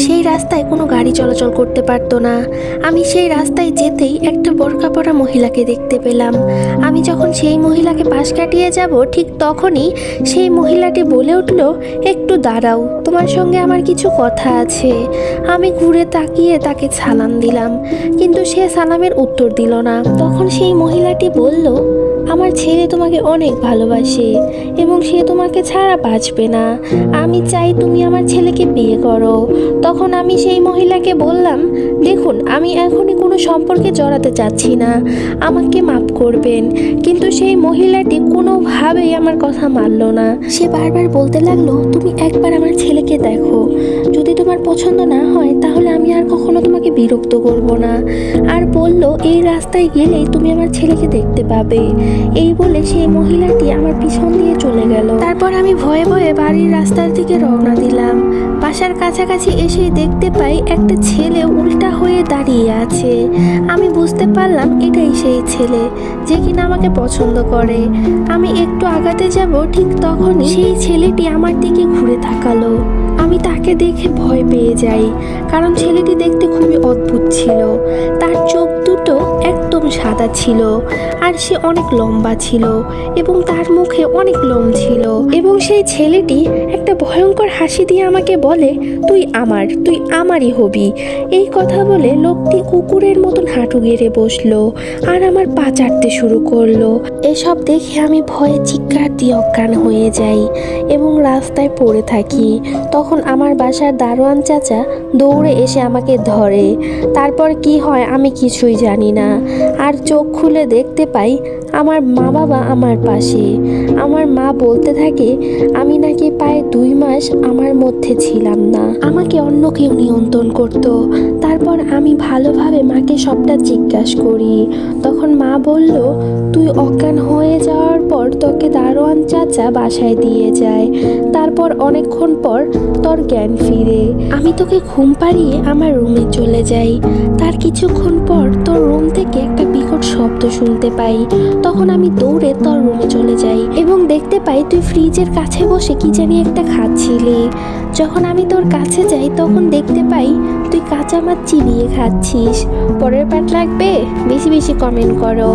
সেই রাস্তায় কোনো গাড়ি চলাচল করতে পারতো না। আমি সেই রাস্তায় যেতেই একটা বোরকা পরা মহিলাকে দেখতে পেলাম। আমি যখন সেই মহিলাকে পাশ কাটিয়ে যাব ঠিক তখনই সেই মহিলাটি বলে উঠল, একটু দাঁড়াও, তোমার সঙ্গে আমার কিছু কথা আছে। আমি ঘুরে তাকিয়ে তাকে সালাম দিলাম, কিন্তু সে সালামের উত্তর দিল না। তখন সেই মহিলাটি বলল, আমার ছেলে তোমাকে অনেক ভালোবাসে এবং সে তোমাকে ছাড়া বাঁচবে না। আমি চাই তুমি আমার ছেলেকে বিয়ে করো। তখন আমি সেই মহিলাকে বললাম, দেখুন, আমি এখনই কোনো সম্পর্কে জড়াতে চাচ্ছি না, আমাকে মাফ করবেন। কিন্তু সেই মহিলাটি কোনোভাবেই আমার কথা মানল না। সে বারবার বলতে লাগলো, তুমি একবার আমার ছেলেকে দেখো, যদি তোমার পছন্দ না হয় তাহলে আমি আর কখনো তোমাকে বিরক্ত করব না। আর বলল, এই রাস্তায় গেলেই তুমি আমার ছেলেকে দেখতে পাবে। এই বলে সেই মহিলাটি আমার পিছন দিয়ে চলে গেল। তারপর আমি ভয়ে ভয়ে বাড়ির রাস্তার দিকে রওনা দিলাম। বাসার কাছাকাছি এসে দেখতে পাই একটা ছেলে উল্টা হয়ে দাঁড়িয়ে আছে। আমি বুঝতে পারলাম এটাই সেই ছেলে যে কিনা আমাকে পছন্দ করে। আমি একটু আগাতে যাব ঠিক তখনই সেই ছেলেটি আমার দিকে ঘুরে তাকালো। আমি তাকে দেখে ভয় পেয়ে যাই, কারণ ছেলেটি দেখতে খুবই অদ্ভুত ছিল। তার চোখ দুটো একদম সাদা ছিল, আর সে অনেক লম্বা ছিল এবং তার মুখে অনেক লোম ছিল। এবং সেই ছেলেটি একটা ভয়ঙ্কর হাসি দিয়ে আমাকে বলে, তুই আমারই হবি। এই কথা বলে লোকটি কুকুরের মতন হাঁটু গেড়ে বসলো আর আমার পা চাটতে শুরু করলো। এসব দেখে আমি ভয়ে চিৎকার দিয়ে অজ্ঞান হয়ে যাই এবং রাস্তায় পড়ে থাকি। তখন আমার বাসার দারোয়ান চাচা দৌড়ে এসে আমাকে ধরে। তারপর কি হয় আমি কিছুই জানি না। আর চোখ খুলে দেখতে পাই আমার মা বাবা আমার পাশে। আমার মা বলতে থাকে আমি নাকি প্রায় 2 মাস আমার মধ্যে ছিলাম না, আমাকে অন্য কেউ নিয়ন্ত্রণ করত। তারপর আমি ভালোভাবে মাকে সবটা জিজ্ঞাসা করি। তখন মা বলল, তুই অজ্ঞান হয়ে যাওয়ার পর তোকে দারোয়ান চাচা বাসায় দিয়ে যায়। তারপর অনেকক্ষণ পর তোর জ্ঞান ফিরে। আমি তোকে ঘুম পাড়িয়ে আমার রুমে চলে যাই। তার কিছুক্ষণ পর তোর রুম থেকে একটা বিকট শব্দ শুনতে পাই। তখন আমি দৌড়ে তোর রুমে চলে যাই এবং দেখতে পাই তুই ফ্রিজের কাছে বসে কি জানি একটা খাচ্ছিলি। যখন আমি তোর কাছে যাই তখন দেখতে পাই তুই কাঁচা মাছ চিবিয়ে খাচ্ছিস। পরের পার্ট লাগবে? বেশি বেশি কমেন্ট করো।